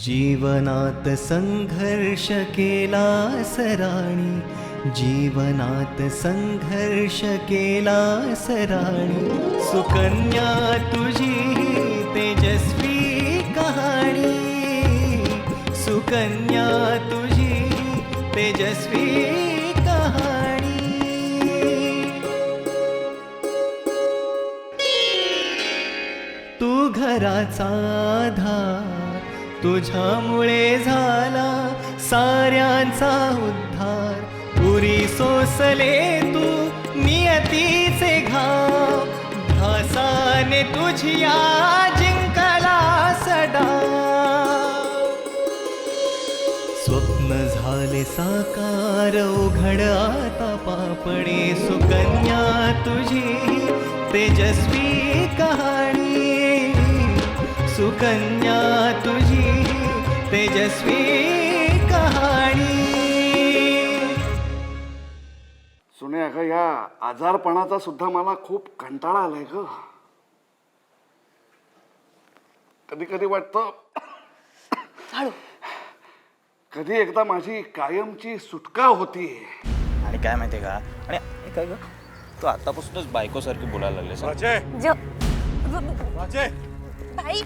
जीवनात संघर्ष केला सराणी, जीवनात संघर्ष केला सराणी, सुकन्या तुझी तेजस्वी कहाणी, सुकन्या तुझी तेजस्वी कहाणी. तू घराचा आधार, तुझ्यामुळे झाला साऱ्यांचा उद्धार. पुरी सोसले तू नियतीचे घाव, ध्यासाने तुझिया जिंकला सडा. स्वप्न झाले साकार उघड आता पापणे, सुकन्या तुझी तेजस्वी कहाणी, सुकन्या तुझी तेजस्वी कहाणी. सुने, अगं या आजारपणाचा सुद्धा मला खूप कंटाळा आलाय ग. कधी कधी वाटतं कधी एकदा माझी कायमची सुटका होती. आणि काय माहितीये का, आणि काय ग तू आतापासूनच बायको सारखी बोलायला लागले. भाई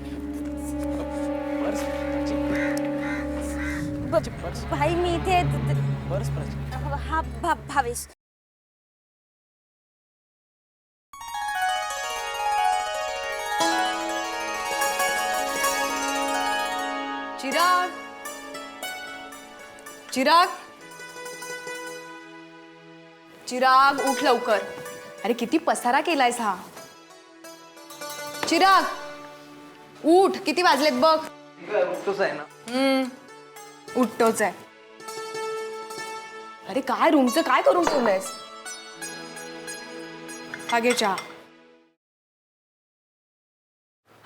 भाई मी इथे हा भावेश. चिराग, चिराग, चिराग उठ लवकर. अरे किती पसारा केलायस हा. चिराग उठ, किती वाजलेत बघ. उठतोच आहे ना. उठतोच आहे. अरे काय रूमचं काय करून ठेवलंयस. हा घे चहा.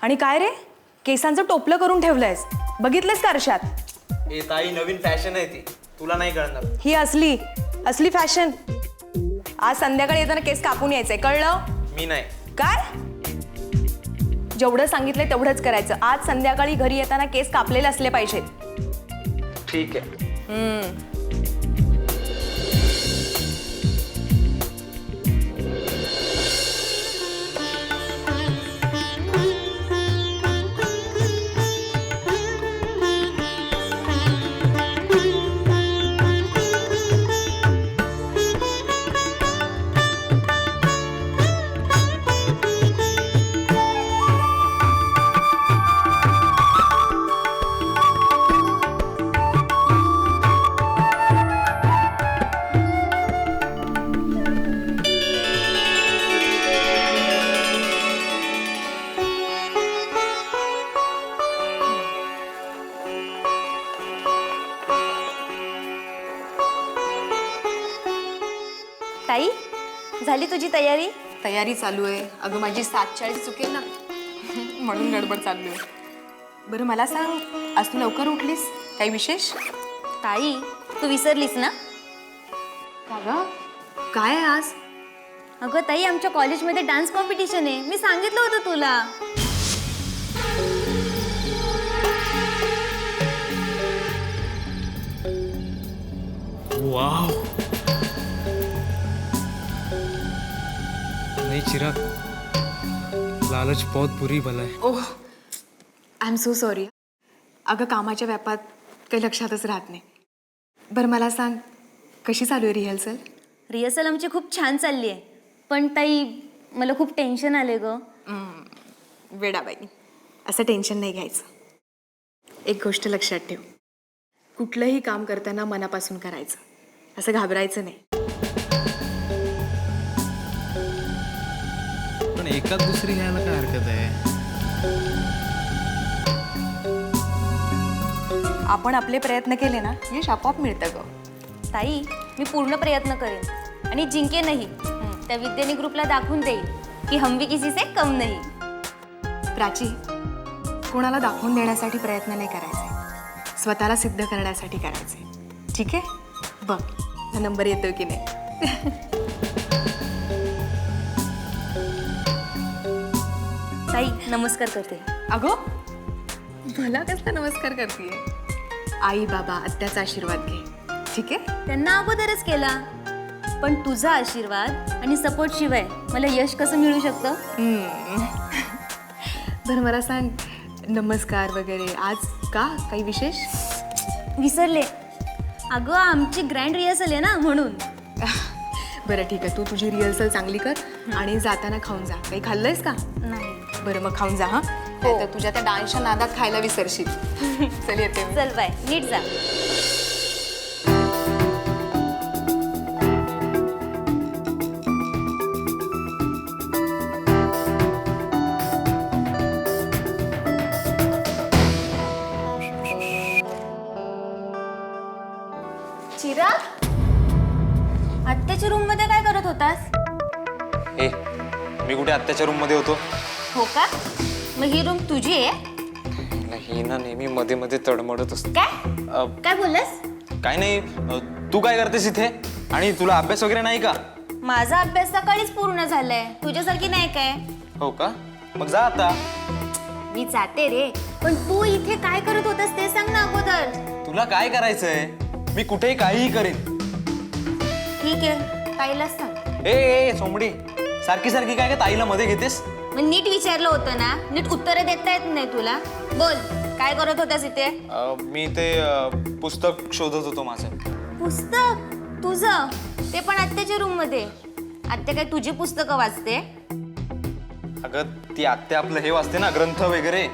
आणि काय रे केसांचं टोपलं करून ठेवलंयस, बघितलंस का आरशात. ए ताई, नवीन फॅशन आहे ती, तुला नाही कळणार. ही असली असली फॅशन. आज संध्याकाळी येताना केस कापून यायचंय, कळलं. मी नाही. काय जेवढं सांगितलंय तेवढंच करायचं. आज संध्याकाळी घरी येताना केस कापलेले असले पाहिजेत. ठीक आहे. ताई झाली तुझी तयारी. तयारी चालू आहे. अगं माझी 7:40 चुकेल ना म्हणून गडबड चालू आहे. बरं मला सांग, आज तू लवकर उठलीस, काही विशेष. ताई तू विसरलीस ना. का गं, काय आहे आज. अगं ताई आमच्या कॉलेजमध्ये डान्स कॉम्पिटिशन आहे, मी सांगितलं होतं तुला. वाव. नहीं चिराग, लालच बहुत बुरी बला है. ओह आय एम सो सॉरी. अगं कामाच्या व्यापात काही लक्षातच राहत नाही. बरं मला सांग, कशी चालू आहे रिहर्सल. रिहर्सल आमची खूप छान चालली आहे, पण ताई मला खूप टेन्शन आले ग. वेडाबाई, असं टेन्शन नाही घ्यायचं. एक गोष्ट लक्षात ठेव, कुठलंही काम करताना मनापासून करायचं, असं घाबरायचं नाही. एकाच दुसरी घ्यायला काय हरकत आहे? आपण आपले प्रयत्न केले ना यश आपोआप मिळतं ग. ताई मी पूर्ण प्रयत्न करेन आणि जिंकेनही. त्या विद्यानी ग्रुपला दाखवून देईल की हम भी किसी से कम नाही. प्राची, कोणाला दाखवून देण्यासाठी प्रयत्न नाही करायचे, स्वतःला सिद्ध करण्यासाठी करायचे. ठीक आहे, बघ हा नंबर येतोय की नाही. ताई नमस्कार करते. अगो मला कसला नमस्कार करतेय? आई बाबा आत्याचा आशीर्वाद घे. ठीक आहे. त्यांना अगोदरच केला, पण तुझा आशीर्वाद आणि सपोर्ट शिवाय मला यश कसं मिळू शकतं? बरं मला सांग, नमस्कार वगैरे आज का काही विशेष? विसरले. अगं आमची ग्रँड रिहर्सल आहे ना म्हणून. बरं ठीक आहे, तू तुझी रिहर्सल चांगली कर आणि जाताना खाऊन जा. काही खाल्लंयस का? नाही. बरं मग खाऊन जा. हां, तर तुझ्या त्या डान्सच्या नादात खायला विसरशील. चल येते मी. चल बाय, नीट जा. चिराग, आत्याच्या रूम मध्ये काय करत होतास? ए मी कुठे आत्याच्या रूममध्ये होतो? हो का? मग ही रूम तुझी आहे? ही ना नेहमी मध्ये मध्ये तडमडत असते. काय काय बोललास? काय नाही, तू काय करतेस इथे? आणि तुला अभ्यास वगैरे नाही का? माझा अभ्यास सकाळीच पूर्ण झालाय, तुझ्यासारखी नाही काय. हो का? मग जा आता. मी जाते रे, पण तू इथे काय करत होतास ते सांग ना अगोदर. तुला काय करायचंय? मी कुठेही काहीही करेन. ठीक आहे, ताईलाच सांग. ए सोमडी, सारखी सारखी काय का ताईला मध्ये घेतेस? मग नीट विचारलं होतं ना, नीट उत्तरं देता येत नाही तुला. बोल, काय करत होतास इथे? मी ते पुस्तक शोधत होतो माझं. पुस्तक तुझं? ते पण आत्याच्या रूम मध्ये? आत्या काय तुझी पुस्तकं वाचते? अगं ती आत्या आपलं हे वाचते ना, ग्रंथ वगैरे,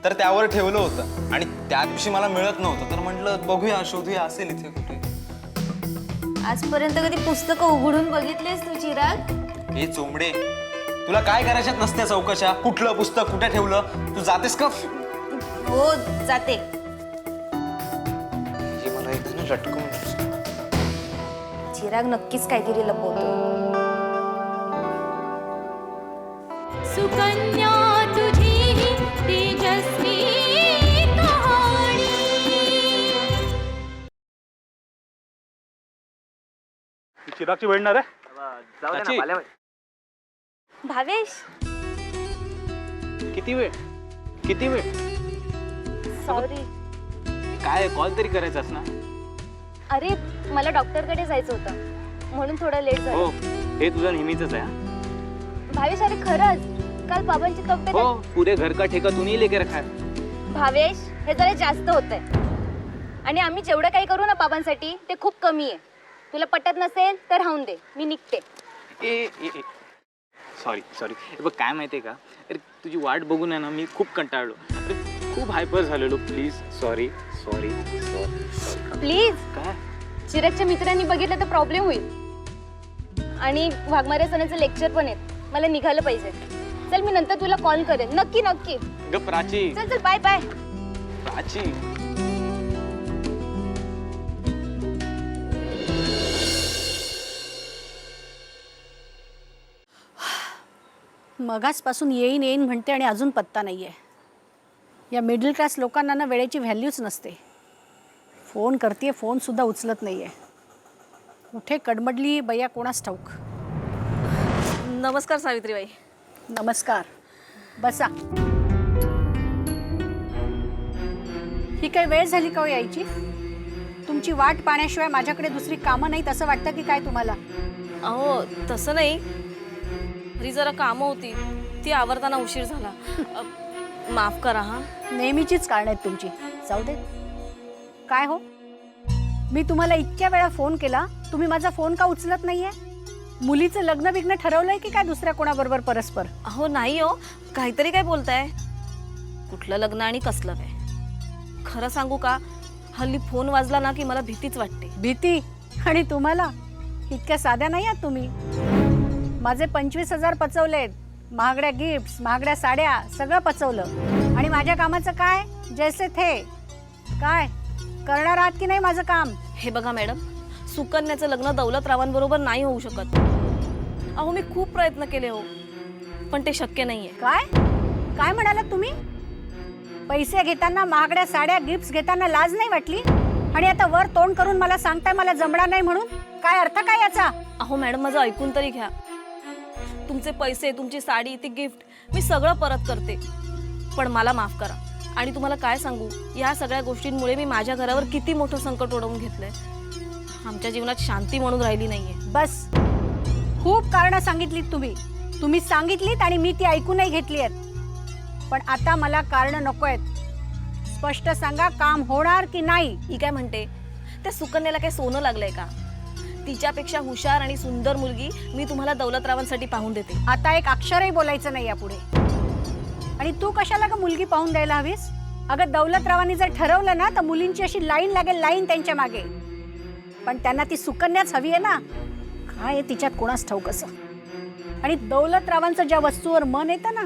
तर त्यावर ठेवलं होतं आणि त्या दिवशी मला मिळत नव्हतं, तर म्हटलं बघूया, शोधूया, असेल इथे कुठे. आजपर्यंत कधी पुस्तकं उघडून बघितलीस तू चिराग? हे चोमडे, तुला काय करायच्यात नसत्या चौकशा? कुठलं पुस्तक कुठे ठेवलं? तू जातेस का? हो जाते. हे मला एकदा ना लटकून. चिराग नक्कीच काहीतरी लपवतो. सुकन्या तुझी ही तेजस्वी कहाणी. चिरागची वेळणार आहे. भावेश, किती वेळ? किती वेळ? सॉरी. काय कॉल तरी करायचास ना? अरे मला डॉक्टरकडे जायचं होतं म्हणून थोडं लेट झालं. हो, हे तुझं नेहमीच आहे. भावेश अरे खरंच काल बाबांची तब्येत. हो, पुरे घर का ठेका तू नहीं लेके रखा है. भावेश हे जरा जास्त होतंय आणि आम्ही जेवढं काही करू ना बाबांसाठी ते खूप कमी आहे. तुला पटत नसेल तर राहून दे, मी निघते. Sorry sorry. बघ काय माहिती आहे का, अरे तुझी वाट बघून आहे ना मी खूप कंटाळलो. अरे खूप हायपर झालेलो. Please sorry sorry sorry. Please. काय? चिरागच्या मित्रांनी बघितलं तर प्रॉब्लेम होईल आणि वाघमारे सणाचं लेक्चर पण आहेत. मला निघालं पाहिजे. चल मी नंतर तुला कॉल करेन. नक्की नक्की. ग प्राची. चल चल बाय बाय. प्राची. मगाचपासून येईन येईन म्हणते आणि अजून पत्ता नाही आहे. या मिडल क्लास लोकांना ना वेळेची व्हॅल्यूच नसते. फोन करते, फोनसुद्धा उचलत नाही आहे. कुठे कडमडली बया कोणास ठाऊक. नमस्कार सावित्रीबाई. नमस्कार, बसा. ही काही वेळ झाली का हो यायची? तुमची वाट पाहण्याशिवाय माझ्याकडे दुसरी कामं नाहीत असं वाटतं की काय तुम्हाला? अहो तसं नाही, घरी जरा कामं होती, ती आवरताना उशीर झाला. माफ करा. हा, नेहमीचीच कारणं आहेत तुमची. जाऊ दे. काय हो, मी तुम्हाला इतक्या वेळा फोन केला, तुम्ही माझा फोन का उचलत नाहीये? मुलीचं लग्न बिग्न ठरवलंय की काय दुसऱ्या कोणाबरोबर परस्पर? अहो नाही हो, काहीतरी काय बोलताय. कुठलं लग्न आणि कसलं काय? खरं सांगू का, हल्ली फोन वाजला ना की मला भीतीच वाटते. भीती? आणि तुम्हाला? इतक्या साध्या नाही आहात तुम्ही. माझे 25,000 पचवलेत महागड्या गिफ्ट्स, महागड्या साड्या सगळं पचवलं. आणि माझ्या कामाचं काय? जैसे थे. काय करणार आहात की नाही माझं काम? हे बघा मॅडम, सुकन्याचं लग्न दौलतरावांबरोबर नाही होऊ शकत. अहो मी खूप प्रयत्न केले हो, पण ते शक्य नाहीये. काय काय म्हणालात तुम्ही? पैसे घेताना, महागड्या साड्या गिफ्ट्स घेताना लाज नाही वाटली? आणि आता वर तोंड करून मला सांगताय मला जमणार नाही म्हणून? काय अर्थ काय याचा? अहो मॅडम, माझं ऐकून तरी घ्या. तुमचे पैसे, तुमची साडी, ती गिफ्ट मी सगळं परत करते, पण मला माफ करा. आणि तुम्हाला काय सांगू, या सगळ्या गोष्टींमुळे मी माझ्या घरावर किती मोठं संकट ओढवून घेतलंय. आमच्या जीवनात शांती म्हणून राहिली नाहीये. बस, खूप कारणं सांगितलीत तुम्ही सांगितलीत आणि मी ती ऐकूनही घेतली आहेत. पण आता मला कारणं नको आहेत. स्पष्ट सांगा, काम होणार की नाही? ही काय म्हणते, त्या सुकन्याला काय सोनं लागलंय का? तिच्यापेक्षा हुशार आणि सुंदर मुलगी मी तुम्हाला दौलतरावांसाठी पाहून देते. आता एक अक्षरही बोलायचं नाही यापुढे. आणि तू कशाला का मुलगी पाहून द्यायला हवीस? अगं दौलतरावांनी जर ठरवलं ना तर मुलींची अशी लाईन लागेल, लाईन त्यांच्या मागे. पण त्यांना ती सुकन्याच हवी आहे ना. काय आहे तिच्यात कोणास ठाऊक असं. आणि दौलतरावांचं ज्या वस्तूवर मन येतं ना,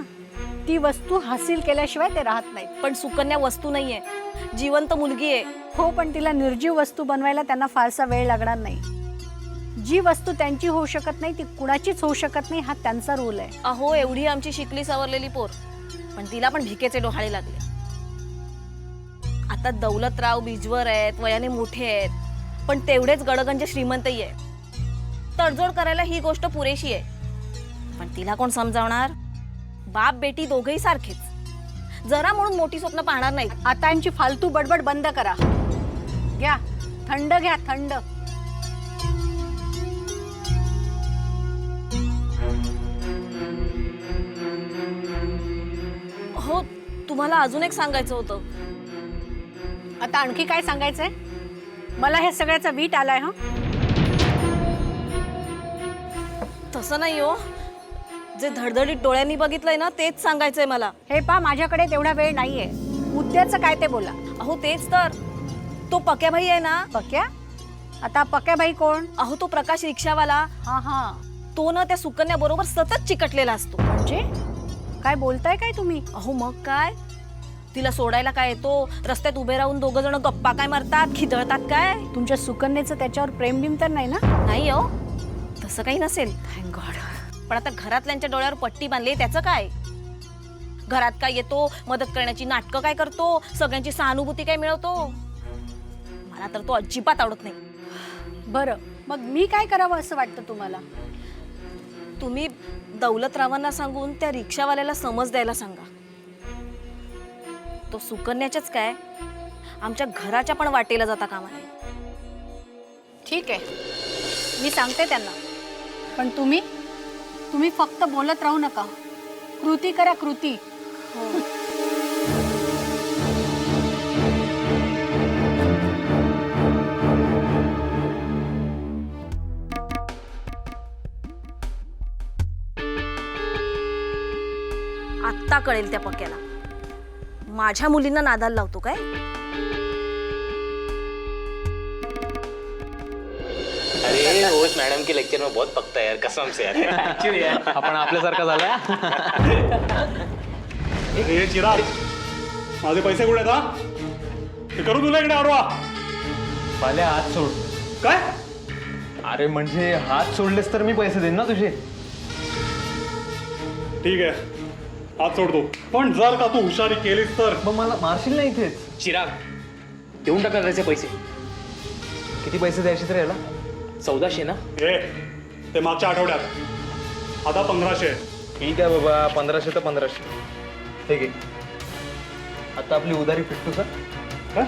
ती वस्तू हासिल केल्याशिवाय ते राहत नाहीत. पण सुकन्या वस्तू नाहीये, जिवंत मुलगी आहे. हो, पण तिला निर्जीव वस्तू बनवायला त्यांना फारसा वेळ लागणार नाही. जी वस्तू त्यांची होऊ शकत नाही ती कुणाचीच होऊ शकत नाही, हा त्यांचा रूल आहे. अहो एवढी आमची शिकली सवरलेली पोर, पण तिला पण भिकेचे डोहाळे लागले. आता दौलतराव बीजवर आहेत, वयाने मोठे आहेत, पण तेवढेच गडगंज श्रीमंतही आहे. तडजोड करायला ही गोष्ट पुरेशी आहे. पण तिला कोण समजावणार? बाप बेटी दोघेही सारखेच. जरा म्हणून मोठी स्वप्न पाहणार नाहीत. आता यांची फालतू बडबड बंद करा. घ्या थंड, घ्या थंड. हो, तुम्हाला अजून एक सांगायचं होतं. आता आणखी काय सांगायचंय? मला हे सगळ्याचा वीट आलाय. हा, तसं नाही हो, जे धडधडीत डोळ्यांनी बघितलंय ना तेच सांगायचंय मला. हे पा, माझ्याकडे तेवढा वेळ नाहीये. मुद्द्याचं काय ते बोला. अहो तेच तर, तो पक्या भाई आहे ना. पक्या? आता पक्या भाई कोण? अहो तो प्रकाश रिक्षावाला. हा हा, तो ना त्या सुकन्या बरोबर सतत चिकटलेला असतो. म्हणजे काय बोलताय काय तुम्ही? अहो मग काय, तिला सोडायला काय येतो, रस्त्यात उभे राहून दोघं जण गप्पा काय मारतात, खिदळतात काय. तुमच्या सुकन्याचं त्याच्यावर प्रेम बिम तर नाही ना? नाही हो, तसं काही नसेल, थँक गॉड. पण आता घरातल्यांच्या डोळ्यावर पट्टी बांधली, त्याचं काय? घरात काय येतो, मदत करण्याची नाटकं काय करतो, सगळ्यांची सहानुभूती काय मिळवतो. मला तर तो अजिबात आवडत नाही. बरं, मग मी काय करावं असं वाटतं तुम्हाला? तुम्ही दौलतरावांना सांगून त्या रिक्षावाल्याला समज द्यायला सांगा. तो सुकन्याच्याच काय, आमच्या घराच्या पण वाटेला जाता कामा नये. ठीक आहे, मी सांगते त्यांना. पण तुम्ही फक्त बोलत राहू नका, कृती करा, कृती. आत्ता कळेल त्या पक्याला, माझ्या मुलींना नादाला लावतो काय. अरे रोज मैडम के लेक्चर में बहुत पकता है यार, कसम से यार. ऍक्च्युली आपण आपल्यासारखा झालाय. हे चिराग, माझे पैसे कुठे आहेत? हा, ते करू तुला इकडे आडवा. पाल्या हात सोड. काय? अरे म्हणजे हात सोडलेस तर मी पैसे देईन ना तुझे. ठीक आहे, हात सोडतो. पण जर का तू हुशारी केलीस तर मग मला मारशील नाही इथेच. चिराग, देऊन टाका त्याचे पैसे. किती पैसे द्यायचे तर याला? 1400 ना. ए, ते मागच्या आठवड्यात, आता 1500. ठीक आहे बाबा, 1500 तर 1500. ठीक आहे, आता आपली उधारी फिटतो सर.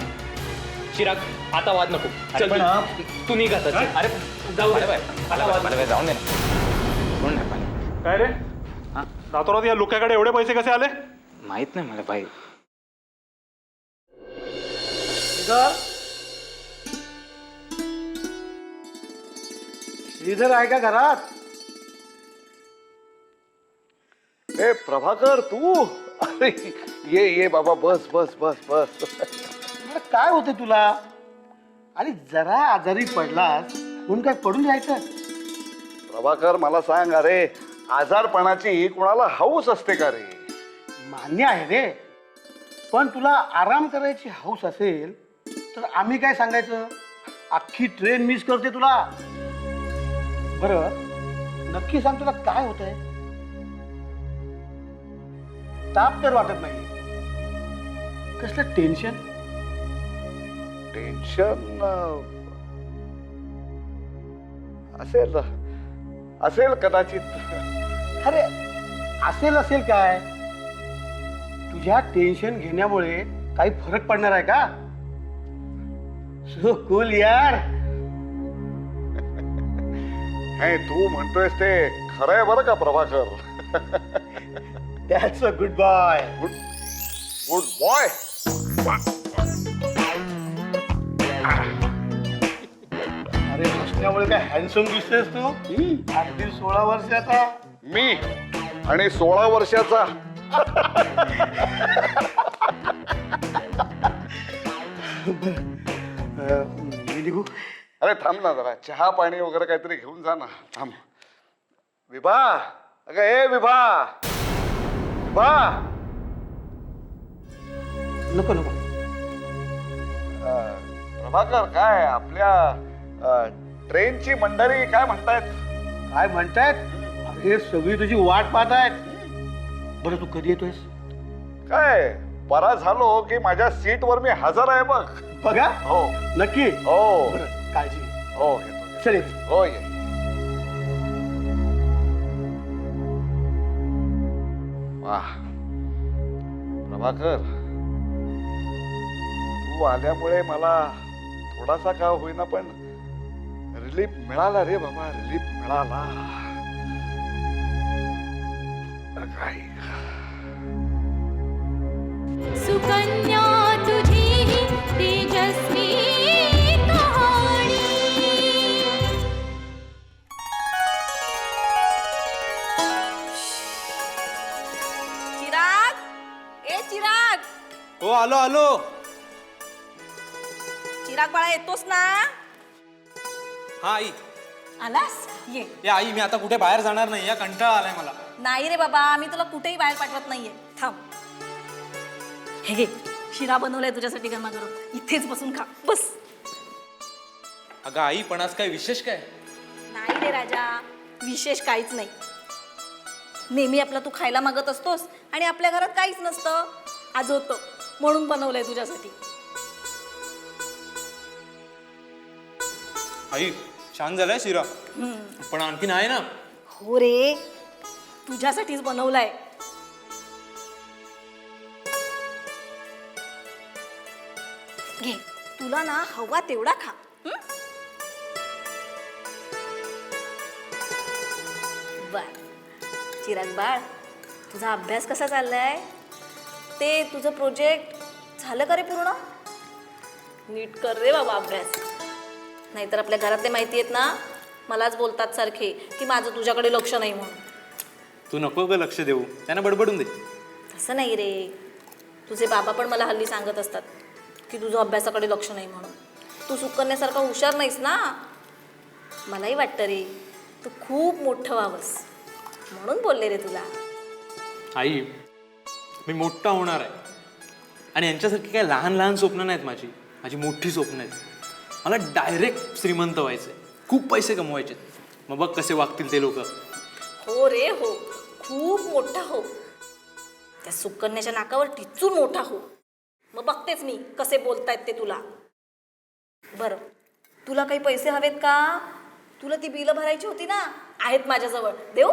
चिराग, आता वाद नको. अरे पण हा, तू निघा. अरे जाऊ दे. जाऊन दे ना. काय रे, रातोरात या लुक्याकडे एवढे पैसे कसे आले? माहित नाही मला भाई. श्रीधर आहे का घरात? ए प्रभाकर, तू? अरे ये ये बाबा, बस बस बस बस. काय होते तुला? आणि जरा आजारी पडलास म्हणून काय पडून जायचं? प्रभाकर मला सांग, अरे आजारपणाची कोणाला हौस असते का रे? मान्य आहे रे, पण तुला आराम करायची हौस असेल तर आम्ही काय सांगायचं? अख्खी ट्रेन मिस करते तुला. बरं नक्की सांग, तुला काय होतंय? ताप तर वाटत नाही, कसलं टेन्शन? टेन्शन असेल असेल कदाचित. अरे असेल असेल काय? तुझ्या टेन्शन घेण्यामुळे काही फरक पडणार आहे का? सो कूल यार. हे तू म्हणतोयस ते खरंय बरं का Prabhakar? That's a good boy. Good boy. अरे हसण्यामुळे काय हँडसम दिसतेस तू. अगदी 16 वर्षाचा. मी आणि 16 वर्षाचा. मी निघू? अरे थांब ना जरा, चहा पाणी वगैरे काहीतरी घेऊन जा ना. थांब. विभा, अगं ए विभा. विभा. नको नको. प्रभाकर, काय आपल्या ट्रेनची मंडळी काय म्हणतायत? काय म्हणतायत? अरे सगळी तुझी वाट पाहत आहेत. बरं तू कधी येतोयस? काय बरा झालो की माझ्या सीटवर मी हजर आहे बघ. बघा. हो नक्की. हो. बरं काळजी घे. हो घेतो. चल. हो ये. वाह प्रभाकर, तू आल्यामुळे मला थोडासा का होईना पण रिलीफ मिळाला रे बाबा. रिलीफ मिळाला. काय सुकन्या तुझी ही तेजस्वी कहाणी. चिराग, ए चिराग. हो आलो आलो. चिराग बाळा, येतोस ना? हा आई. आलास? ये. ए आई, मी आता कुठे बाहेर जाणार नाही, या कंटाळा आलाय मला. नाही रे बाबा, मी तुला कुठेही बाहेर पाठवत नाहीये. थांब. हे घे, शिरा बनवलाय तुझ्यासाठी गरमागरम. इथेच बसून खा. बस. अगं आई, पण आज काय विशेष काय? नाही रे राजा, विशेष काहीच नाही. नेहमी आपला तू खायला मागत असतोस आणि आपल्या घरात काहीच नसतं. आज होतं म्हणून बनवलंय तुझ्यासाठी. आई छान झालाय शिरा, पण आणखीन आहे ना? हो रे, तुझ्यासाठीच बनवलाय. घे, तुला ना हवा तेवढा खा. बर. चिराग बाळ, तुझा अभ्यास कसा चाललाय? ते तुझं प्रोजेक्ट झालं का रे पूर्ण? नीट कर रे बाबा अभ्यास. नाहीतर आपल्या घरातले माहिती आहेत ना, मलाच बोलतात सारखे की माझं तुझ्याकडे लक्ष नाही म्हणून. तू नको ग लक्ष देऊ, त्यांना बडबडून दे. तसं नाही रे, तुझे बाबा पण मला हल्ली सांगत असतात की तुझं अभ्यासाकडे लक्ष नाही म्हणून. तू सुकन्यासारखा हुशार नाहीस ना. मलाही वाटतं रे, तू खूप मोठं व्हावंस म्हणून बोलले रे तुला. आई, मी मोठा होणार आहे आणि यांच्यासारखी काय लहान लहान स्वप्न नाहीत माझी. माझी मोठी स्वप्न आहेत. मला डायरेक्ट श्रीमंत व्हायचंय, खूप पैसे कमवायचे. मग बघ कसे वागतील ते लोक. हो रे हो, खूप मोठा हो. त्या सुकन्याच्या नाकावर टिचून मोठा हो. मग बघतेच मी कसे बोलतायत ते तुला. बरं, तुला काही पैसे हवेत का? तुला ती बिलं भरायची होती ना, आहेत माझ्याजवळ. देऊ?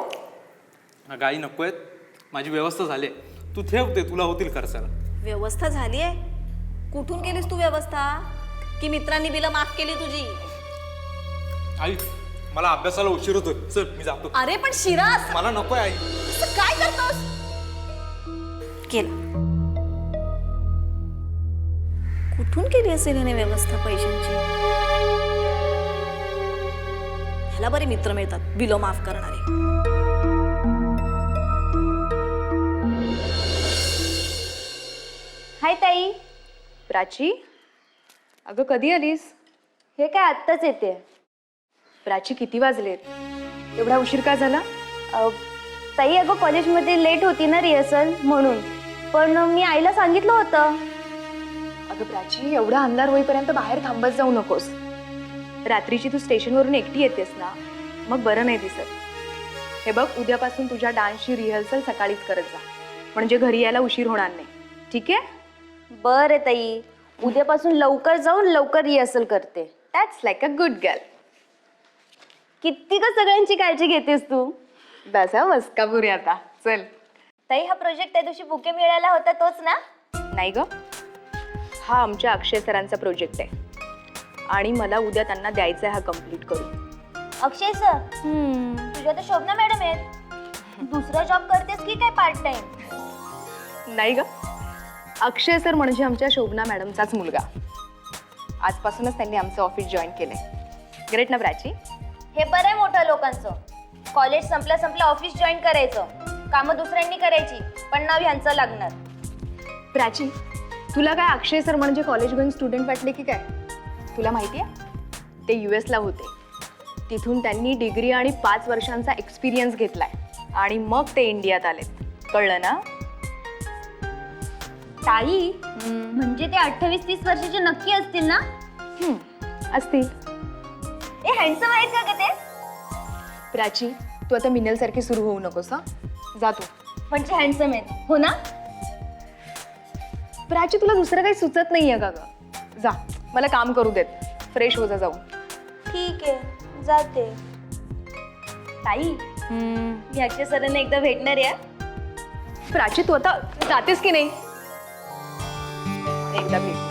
अगं आई नको आहेत, माझी व्यवस्था झाली. तू ठेवते, तुला होतील खर्चाला. व्यवस्था झाली आहे? कुठून केलीस तू व्यवस्था? की मित्रांनी बिलं माफ केली तुझी? आई, मला अभ्यासाला उशीर होतोय, चल मी जातो. अरे पण शिरास, मला नकोय आई. असं काय करतोस? केलं. कुठून केली असेल याने व्यवस्था पैशांची? ह्याला बरे मित्र मिळतात बिलं माफ करणारे. हाय ताई. प्राची, अगं कधी आलीस? हे काय आत्ताच येते. प्राची किती वाजलेत? एवढा उशीर का झाला? ताई अगं कॉलेजमध्ये लेट होती ना रिहर्सल म्हणून, पण मी आईला सांगितलं होतं. अगं प्राची, एवढा अंधार होईपर्यंत बाहेर थांबत जाऊ नकोस. रात्रीची तू स्टेशनवरून एकटी येतेस ना, मग बरं नाही दिसत. हे बघ, उद्यापासून तुझ्या डान्सची रिहर्सल सकाळीच करत जा, म्हणजे घरी यायला उशीर होणार नाही. ठीक आहे? बरं ताई, उद्यापासून लवकर जाऊन लवकर रिहर्सल करते. That's like a good girl. किती का सगळ्यांची काळजी घेतेस तू. बसा मस्कापुरी आता. चल. ताई हा प्रोजेक्ट त्या दिवशी बुके मिळाला होता तोच ना? नाही ग, हा आमच्या अक्षय सरांचा प्रोजेक्ट आहे आणि मला उद्या त्यांना द्यायचा आहे हा कम्प्लीट करून. अक्षय सर, तुझ्या तर शोभना मॅडम आहेत. दुसरा जॉब करतेस की काय पार्ट टाइम? नाही ग, अक्षय सर म्हणजे आमच्या शोभना मॅडमचाच मुलगा. आजपासूनच त्यांनी आमचं ऑफिस जॉईन केलंय. ग्रेट ना प्राची? हे बरं आहे मोठ्या लोकांचं. कॉलेज संपलं ऑफिस जॉईन करायचं, कामं दुसऱ्यांनी करायची, पण नाव ह्यांचं लागणार. प्राची, तुला काय अक्षय सर म्हणजे कॉलेज गोईंग स्टुडंट वाटले की काय? तुला माहिती आहे, ते US ला होते. तिथून त्यांनी डिग्री आणि 5 वर्षांचा एक्सपिरियन्स घेतलाय आणि मग ते इंडियात आलेत. कळलं ना? ताई, म्हणजे ते 28-30 वर्षाचे नक्की असतील ना? असतील. ए हँडसम आहेत का ग ते? प्राची, तू आता मिनल सारखी सुरू होऊ नकोस. हा, जा तू. म्हणजे हँडसम आहेत हो ना? प्राची, तुला दुसरं काही सुचत नाहीये का ग? जा, मला काम करू देत. फ्रेश हो जा जाऊन. ठीक आहे, जाते. ताई, मी अक्षय सरांना एकदा भेटणार आहे. प्राची, तू आता जातेस की नाही? एकदा भेट.